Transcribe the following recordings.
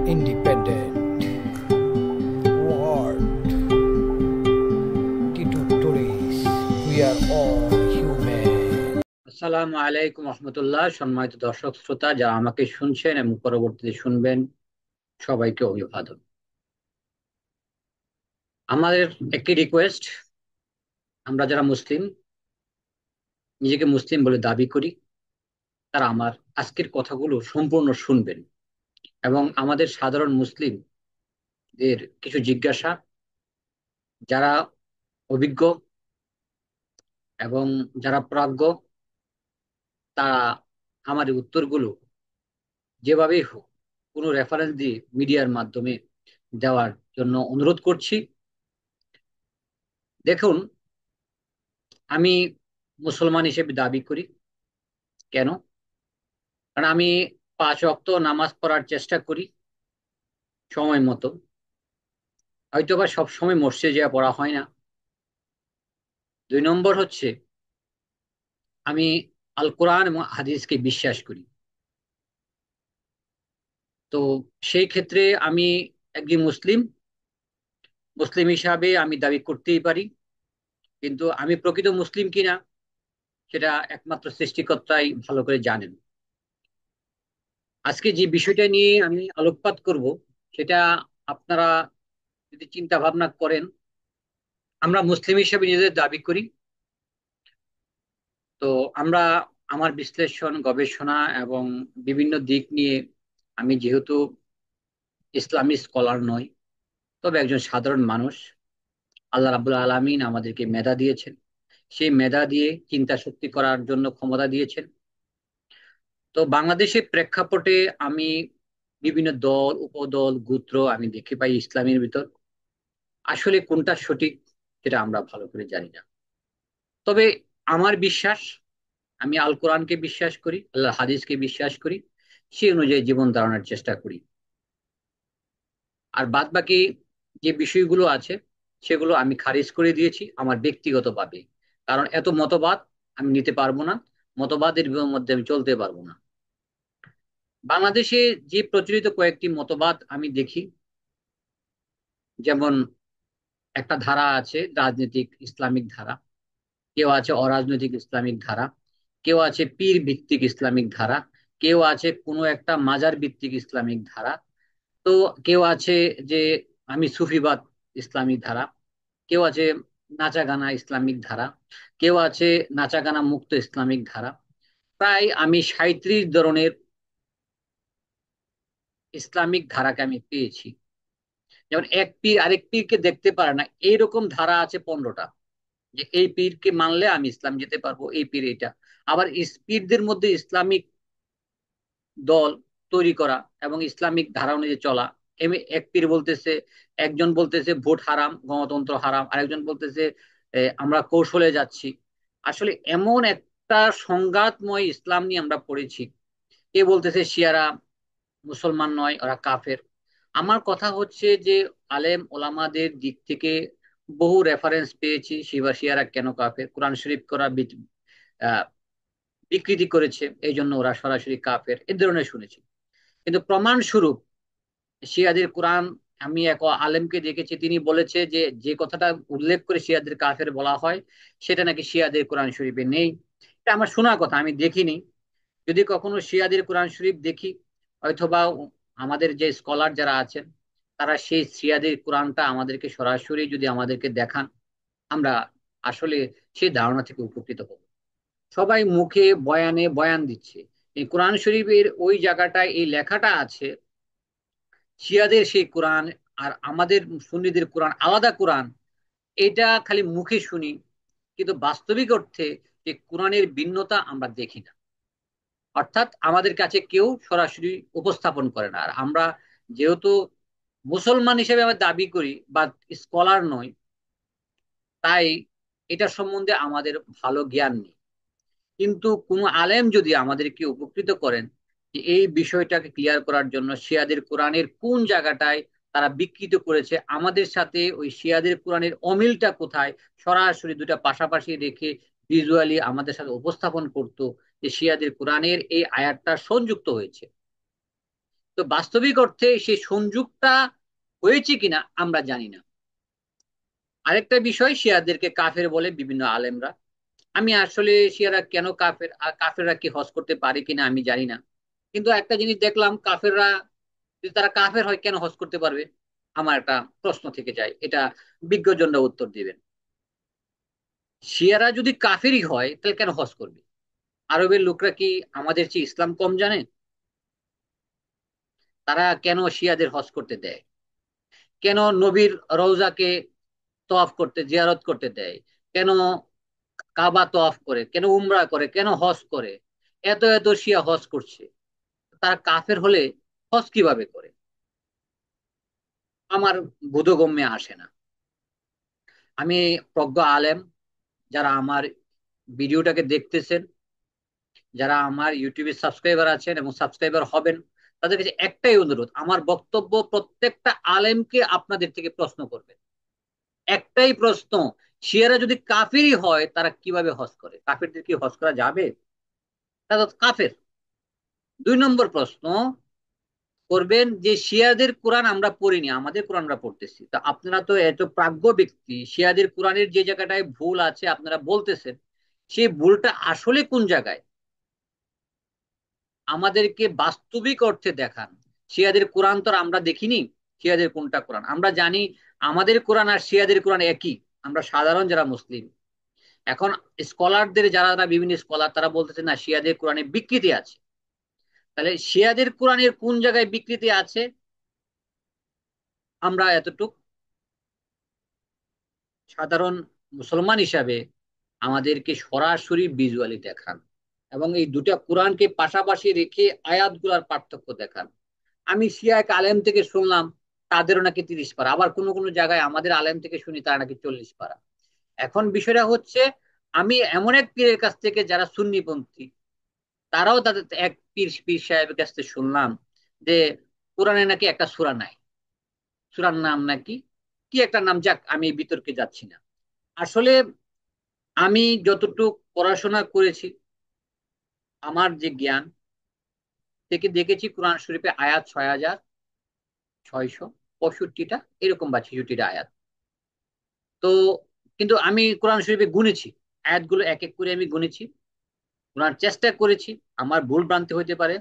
independent world. Today, we are all human. আসসালামু আলাইকুম রহমতুল্লাহ। সম্মানিত দর্শক শ্রোতা যারা আমাকে শুনছেন এবং পরবর্তীতে শুনবেন, সবাইকে অভিবাদন। আমাদের একটি রিকোয়েস্ট, আমরা যারা মুসলিম, নিজেকে মুসলিম বলে দাবি করি, তারা আমার আজকের কথাগুলো সম্পূর্ণ শুনবেন এবং আমাদের সাধারণ মুসলিমদের কিছু জিজ্ঞাসা, যারা অভিজ্ঞ এবং যারা প্রাজ্ঞ, তারা আমার এই উত্তরগুলো যেভাবেই হোক কোনো রেফারেন্স দিয়ে মিডিয়ার মাধ্যমে দেওয়ার জন্য অনুরোধ করছি। দেখুন, আমি মুসলমান হিসেবে দাবি করি। কেন? কারণ আমি 5 ওয়াক্ত নামাজ পড়ার চেষ্টা করি সময় মতো। হয়তোবা সব সময় মসজিদে যাওয়া পড়া হয় না। 2 নম্বর হচ্ছে, আমি আল কোরআন এবং হাদিসকে বিশ্বাস করি। তো সেই ক্ষেত্রে আমি একজন মুসলিম, মুসলিম হিসাবে আমি দাবি করতেই পারি। কিন্তু আমি প্রকৃত মুসলিম কিনা সেটা একমাত্র সৃষ্টিকর্তাই ভালো করে জানেন। আজকে যে বিষয়টা নিয়ে আমি আলোকপাত করব, সেটা আপনারা যদি চিন্তা ভাবনা করেন, আমরা মুসলিম হিসেবে নিজেদের দাবি করি। তো আমরা, আমার বিশ্লেষণ গবেষণা এবং বিভিন্ন দিক নিয়ে, আমি যেহেতু ইসলামী স্কলার নই, তবে একজন সাধারণ মানুষ। আল্লাহ রাব্বুল আলামিন আমাদেরকে মেধা দিয়েছেন, সেই মেধা দিয়ে চিন্তা শক্তি করার জন্য ক্ষমতা দিয়েছেন। তো বাংলাদেশের প্রেক্ষাপটে আমি বিভিন্ন দল উপদল গোত্র আমি দেখতে পাই ইসলামের ভিতর। আসলে কোনটা সঠিক সেটা আমরা ভালো করে জানি না। তবে আমার বিশ্বাস, আমি আল কোরআনকে বিশ্বাস করি, আল্লাহ হাদিসকে বিশ্বাস করি, সেই অনুযায়ী জীবন ধারণের চেষ্টা করি। আর বাদ বাকি যে বিষয়গুলো আছে সেগুলো আমি খারিজ করে দিয়েছি আমার ব্যক্তিগতভাবে। কারণ এত মতবাদ আমি নিতে পারবো না, মতবাদের মধ্যে আমি চলতে পারবো না। বাংলাদেশে যে প্রচলিত কয়েকটি মতবাদ আমি দেখি, যেমন একটা ধারা আছে রাজনৈতিক ইসলামিক ধারা, কেউ আছে অরাজনৈতিক ইসলামিক ধারা, কেউ আছে পীর ভিত্তিক ইসলামিক ধারা, কেউ আছে কোনো একটা মাজার ভিত্তিক ইসলামিক ধারা। তো কেউ আছে যে আমি সুফিবাদ ইসলামিক ধারা, কেউ আছে নাচা গানা ইসলামিক ধারা, কেউ আছে নাচা গানা মুক্ত ইসলামিক ধারা। প্রায় আমি 37 ধরনের ইসলামিক ধারাকে আমি পেয়েছি। যেমন এক পীর আরেক পীরকে দেখতে পারে না, এইরকম ধারা আছে 15টা। যে এই পীরকে মানলে আমি ইসলাম যেতে পারবো, এই পীর এটা। আবার পীরদের মধ্যে ইসলামিক দল তৈরি করা এবং ইসলামিক ধারা অনুযায়ী চলা। এক পীর বলতেছে, একজন বলতেছে ভোট হারাম, গণতন্ত্র হারাম, আরেকজন বলতেছে আমরা কৌশলে যাচ্ছি। আসলে এমন একটা সংঘাতময় ইসলাম নিয়ে আমরা পড়েছি। কে বলতেছে শিয়ারা মুসলমান নয়, ওরা কাফের। আমার কথা হচ্ছে যে আলেম ওলামাদের দিক থেকে বহু রেফারেন্স পেয়েছি শিয়ারা কেন কাফের, কোরআন শরীফ করা আহ, বিকৃতি করেছে, এই জন্য ওরা সরাসরি কাফের, এ ধরনের শুনেছি। কিন্তু প্রমাণ স্বরূপ শিয়াদের কোরআন, আমি এক আলেমকে দেখেছি, তিনি বলেছে যে যে কথাটা উল্লেখ করে শিয়াদের কাফের বলা হয় সেটা নাকি শিয়াদের কোরআন শরীফে নেই। এটা আমার শোনা কথা, আমি দেখিনি। যদি কখনো শিয়াদের কোরআন শরীফ দেখি, অথবা আমাদের যে স্কলার যারা আছেন তারা সেই শিয়াদের কোরআনটা আমাদেরকে সরাসরি যদি আমাদেরকে দেখান, আমরা আসলে সেই ধারণা থেকে উপকৃত হব। সবাই মুখে বয়ানে বয়ান দিচ্ছে, এই কোরআন শরীফের ওই জায়গাটায় এই লেখাটা আছে শিয়াদের সেই কোরআন আর আমাদের সুন্নিদের কোরআন আলাদা কোরআন। এটা খালি মুখে শুনি, কিন্তু বাস্তবিক অর্থে যে কোরআনের ভিন্নতা আমরা দেখি না। অর্থাৎ আমাদের কাছে কেউ সরাসরি উপস্থাপন করে না। আর আমরা যেহেতু মুসলমান হিসেবে আমরা দাবি করি বা স্কলার নই, তাই এটা সম্বন্ধে আমাদের ভালো জ্ঞান নেই। কিন্তু কোনো আলেম যদি আমাদেরকে উপকৃত করেন যে এই বিষয়টাকে ক্লিয়ার করার জন্য শিয়াদের কোরআনের কোন জায়গাটায় তারা বিকৃত করেছে, আমাদের সাথে ওই শিয়াদের কোরআনের অমিলটা কোথায়, সরাসরি দুটা পাশাপাশি রেখে ভিজুয়ালি আমাদের সাথে উপস্থাপন করতো যে শিয়াদের কোরআনের এই আয়াতটা সংযুক্ত হয়েছে, তো বাস্তবিক অর্থে সেই সংযোগটা হয়েছে কিনা আমরা জানি না। আরেকটা বিষয়, শিয়াদেরকে কাফের বলে বিভিন্ন আলেমরা। আমি আসলে শিয়ারা কেন কাফের আর কাফেররা কি হজ করতে পারে কিনা আমি জানি না। কিন্তু একটা জিনিস দেখলাম, কাফেররা যদি তারা কাফের হয় কেন হজ করতে পারবে? আমার একটা প্রশ্ন থেকে যায়, এটা বিজ্ঞজনরা উত্তর দিবেন। শিয়ারা যদি কাফেরই হয় তাহলে কেন হজ করবে? আরবের লোকরা কি আমাদের চেয়ে ইসলাম কম জানে? তারা কেন শিয়াদের হজ করতে দেয়? কেন নবীর রওজাকে তওয়াফ করতে, জিয়ারত করতে দেয়? কেন কাবা তওয়াফ করে, কেন উমরা করে, কেন হজ করে? এত এত শিয়া হজ করছে, তারা কাফের হলে হজ কিভাবে করে? আমার বোধগম্যে আসে না। আমি প্রজ্ঞ আলেম যারা আমার ভিডিওটাকে দেখতেছেন, যারা আমার ইউটিউবে সাবস্ক্রাইবার আছেন এবং সাবস্ক্রাইবার হবেন, তাদের কাছে একটাই অনুরোধ, আমার বক্তব্য প্রত্যেকটা আলেমকে আপনাদের থেকে প্রশ্ন করবেন। একটাই প্রশ্ন, শিয়ারা যদি কাফেরই হয় তারা কিভাবে হজ করে? কাফেরদের কি হজ করা যাবে? তারা তো কাফের। 2 নম্বর প্রশ্ন করবেন যে শিয়াদের কোরআন আমরা পড়িনি, আমাদের কোরআন আমরা পড়তেছি, তা আপনারা তো এত প্রাজ্ঞ ব্যক্তি, শিয়াদের কোরআনের যে জায়গাটায় ভুল আছে আপনারা বলতেছেন, সেই ভুলটা আসলে কোন জায়গায় আমাদেরকে বাস্তবিক অর্থে দেখান। শিয়াদের কোরআন তো আর আমরা দেখিনি, শিয়াদের কোনটা কোরআন আমরা জানি। আমাদের কোরআন আর শিয়াদের কোরআন একই, আমরা সাধারণ যারা মুসলিম। এখন স্কলারদের যারা যারা বিভিন্ন স্কলার তারা বলতেছে না শিয়াদের কোরআনে বিকৃতি আছে। তাহলে শিয়াদের কোরআনের কোন জায়গায় বিকৃতি আছে আমরা এতটুক সাধারণ মুসলমান হিসাবে আমাদেরকে সরাসরি ভিজুয়ালি দেখান, এবং এই দুটা কোরআনকে পাশাপাশি রেখে আয়াতগুলার পার্থক্য দেখান। আমি শিয়া এক আলেম থেকে শুনলাম তাদেরও নাকি 30 পারা, আবার কোনো কোনো জায়গায় আমাদের আলেম থেকে শুনি তারা নাকি 40 পারা। এখন বিষয়টা হচ্ছে, আমি এমন এক পীরের কাছ থেকে যারা সুন্নিপন্থী, তারাও তাদের এক পীর পীর সাহেবের কাছ থেকে শুনলাম যে কোরআনে নাকি একটা সূরা নাই, সূরার নাম নাকি কি একটা নাম, যাক আমি এই বিতর্কে যাচ্ছি না। আসলে আমি যতটুকু পড়াশোনা করেছি, আমার যে জ্ঞান থেকে দেখেছি, কোরআন শরীফে আয়াত 6665টা এরকম বা 66টা আয়াত। তো কিন্তু আমি কোরআন শরীফে গুনেছি, আয়াতগুলো এক এক করে আমি গুনেছি, গুনার চেষ্টা করেছি। আমার ভুল ভ্রান্তি হইতে পারে।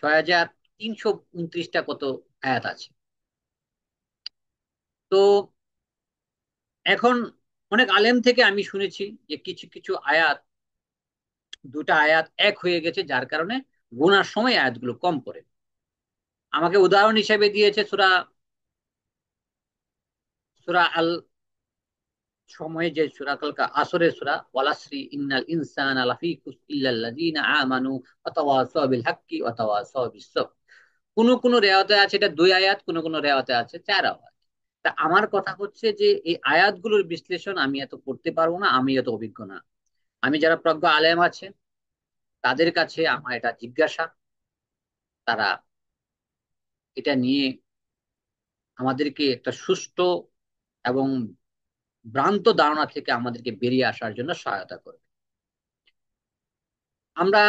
6329টা কত আয়াত আছে। তো এখন অনেক আলেম থেকে আমি শুনেছি যে কিছু কিছু আয়াত, দুটা আয়াত এক হয়ে গেছে, যার কারণে গুনার সময় আয়াতগুলো কম পড়ে। আমাকে উদাহরণ হিসেবে দিয়েছে সূরা সূরা আল সময়ে যে সূরা কালকা আসরের সূরা ওয়ালাসরি ইন্নাল ইনসানা লাফি খুসর ইল্লাল্লাযিনা আমানু ওয়া তাওয়াসাউ বিল হাক্কি ওয়া তাওয়াসাউ বিস সবর। কোন কোন রেওয়াতে আছে এটা 2 আয়াত, কোন কোন রেওয়াতে আছে 4 আয়াত। তা আমার কথা হচ্ছে যে এই আয়াতগুলোর বিশ্লেষণ আমি এত করতে পারবো না, আমি এত অভিজ্ঞ না। আমি যারা প্রজ্ঞ আলেম আছে তাদের কাছে আমার এটা জিজ্ঞাসা, তারা এটা নিয়ে আমাদেরকে একটা সুষ্ঠু এবং ভ্রান্ত ধারণা থেকে আমাদেরকে বেরিয়ে আসার জন্য সহায়তা করবে। আমরা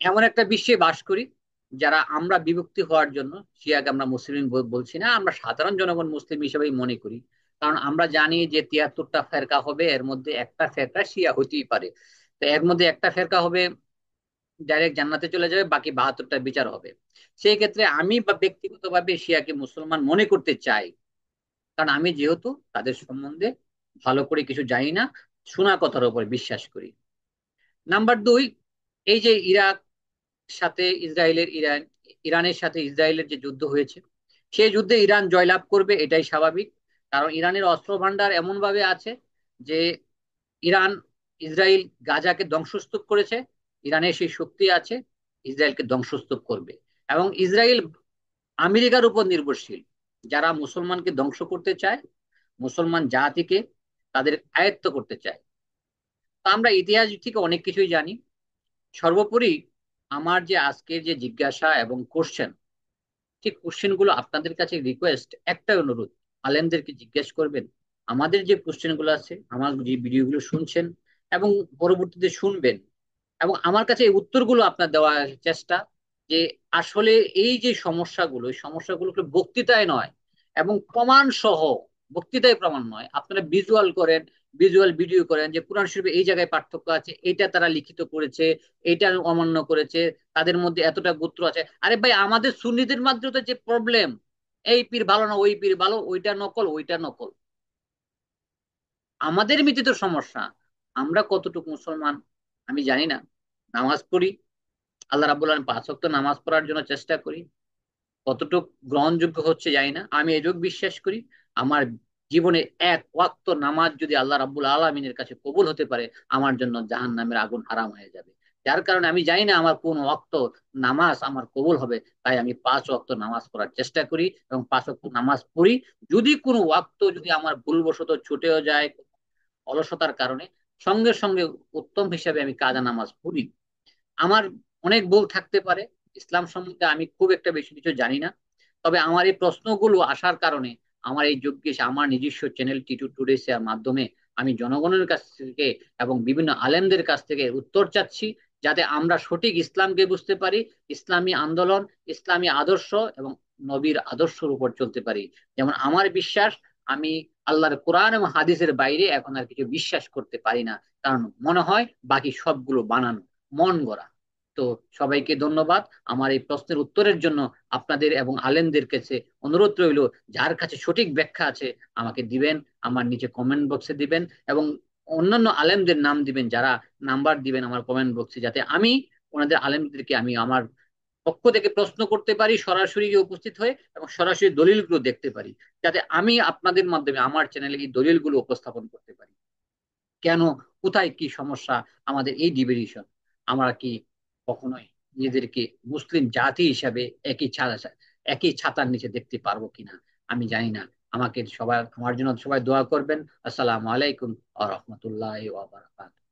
এমন একটা বিশ্বে বাস করি যারা আমরা বিভক্তি হওয়ার জন্য, শিয়াকে আমরা মুসলিম বলছি না, আমরা সাধারণ জনগণ মুসলিম হিসেবেই মনে করি। কারণ আমরা জানি যে 73টা ফেরকা হবে, এর মধ্যে একটা ফেরকা শিয়া হইতেই পারে। তো এর মধ্যে একটা ফেরকা হবে ডাইরেক্ট জান্নাতে চলে যাবে, বাকি 72টা বিচার হবে। সেই ক্ষেত্রে আমি বা ব্যক্তিগতভাবে শিয়াকে মুসলমান মনে করতে চাই, কারণ আমি যেহেতু তাদের সম্বন্ধে ভালো করে কিছু জানি না, শোনা কথার উপর বিশ্বাস করি। নাম্বার 2, এই যে ইরাক সাথে ইসরায়েলের ইরানের সাথে ইসরায়েলের যে যুদ্ধ হয়েছে, সেই যুদ্ধে ইরান জয়লাভ করবে এটাই স্বাভাবিক। কারণ ইরানের অস্ত্র ভান্ডার এমন ভাবে আছে যে ইরান ইসরায়েল গাজাকে ধ্বংসস্তূপ করেছে, ইরানের সেই শক্তি আছে, ইসরায়েলকে ধ্বংসস্তূপ করবে। এবং ইসরায়েল আমেরিকার উপর নির্ভরশীল, যারা মুসলমানকে ধ্বংস করতে চায়, মুসলমান জাতিকে তাদের আয়ত্ত করতে চায়। তা আমরা ইতিহাস থেকে অনেক কিছুই জানি। সর্বোপরি আমার যে আজকের যে জিজ্ঞাসা এবং কোশ্চেন, ঠিক কোশ্চেন গুলো আপনাদের কাছে রিকোয়েস্ট, একটা অনুরোধ, আলেমদেরকে জিজ্ঞেস করবেন। আমাদের যে কোশ্চেন গুলো আছে, আমার যে ভিডিওগুলো শুনছেন এবং পরবর্তীতে শুনবেন, এবং আমার কাছে এই উত্তরগুলো আপনার দেওয়ার চেষ্টা, যে আসলে এই যে সমস্যাগুলো, এই সমস্যাগুলোকে বক্তৃতায় নয় এবং প্রমাণ সহ, বক্তৃতায় প্রমাণ নয়, আপনারা ভিজুয়াল করেন, ভিজুয়াল ভিডিও করেন যে কোরআন শরীফে এই জায়গায় পার্থক্য আছে, এটা তারা লিখিত করেছে, এটা অমান্য করেছে, তাদের মধ্যে এতটা গোত্র আছে। আরে ভাই, আমাদের সুন্নিদের মধ্যে তো যে প্রবলেম, এই পীর ভালো না ওই পীর ভালো, ওইটা নকল ওইটা নকল, আমাদের মিতি তো সমস্যা। আমরা কতটুকু মুসলমান আমি জানি না, নামাজ পড়ি, আল্লাহ রাব্বুল আলামিন 5 ওয়াক্ত নামাজ পড়ার জন্য চেষ্টা করি, কতটুকু গ্রহণযোগ্য হচ্ছে জানি না। আমি এটুকু বিশ্বাস করি, আমার জীবনে এক ওয়াক্ত নামাজ যদি আল্লাহ রাব্বুল আলামিনের কাছে কবুল হতে পারে, আমার জন্য জাহান্নামের আগুন হারাম হয়ে যাবে। যার কারণে আমি জানি না আমার কোন ওয়াক্ত নামাজ আমার কবুল হবে, তাই আমি 5 ওয়াক্ত নামাজ পড়ার চেষ্টা করি এবং 5 ওয়াক্ত নামাজ পড়ি। যদি কোনো ওয়াক্ত যদি আমার ভুলবশত ছুটেও যায় অলসতার কারণে, সঙ্গে সঙ্গে উত্তম হিসাবে আমি কাজা নামাজ পড়ি। আমার অনেক ভুল থাকতে পারে, ইসলাম সম্বন্ধে আমি খুব একটা বেশি কিছু জানি না, তবে আমার এই প্রশ্নগুলো আসার কারণে আমার এই যজ্ঞেশ আমার নিজস্ব চ্যানেল টিটু টুডেস এর মাধ্যমে আমি জনগণের কাছ থেকে এবং বিভিন্ন আলেমদের কাছ থেকে উত্তর চাচ্ছি, যাতে আমরা সঠিক ইসলামকে বুঝতে পারি, ইসলামী আন্দোলন, ইসলামী আদর্শ এবং নবীর আদর্শের উপর চলতে পারি। যেমন আমার বিশ্বাস, আমি আল্লাহর কোরআন এবং হাদিসের বাইরে এখন আর কিছু বিশ্বাস করতে পারি না, কারণ মনে হয় বাকি সবগুলো বানানো, মন গড়া। তো সবাইকে ধন্যবাদ আমার এই প্রশ্নের উত্তরের জন্য। আপনাদের এবং আলেমদের কাছে অনুরোধ রইল, যার কাছে সঠিক ব্যাখ্যা আছে আমাকে দিবেন, আমার নিচে কমেন্ট বক্সে দিবেন, এবং অন্যান্য আলেমদের নাম দিবেন, যারা নাম্বার দিবেন আমার কমেন্ট বক্সে, যাতে আমি ওনাদের আলেমদেরকে আমি আমার পক্ষ থেকে প্রশ্ন করতে পারি, সরাসরি গিয়ে উপস্থিত হয়ে এবং সরাসরি দলিলগুলো দেখতে পারি, যাতে আমি আপনাদের মাধ্যমে আমার চ্যানেলে এই দলিলগুলো উপস্থাপন করতে পারি। কেন, কোথায় কি সমস্যা আমাদের এই ডিভিশন, আমরা কি কখনোই নিজেদেরকে মুসলিম জাতি হিসাবে একই ছাতার নিচে দেখতে পারবো কিনা আমি জানি না। আমাকে সবাই, আমার জন্য সবাই দোয়া করবেন। আসসালামু আলাইকুম ওয়া রাহমাতুল্লাহি ওয়া বারাকাতুহু।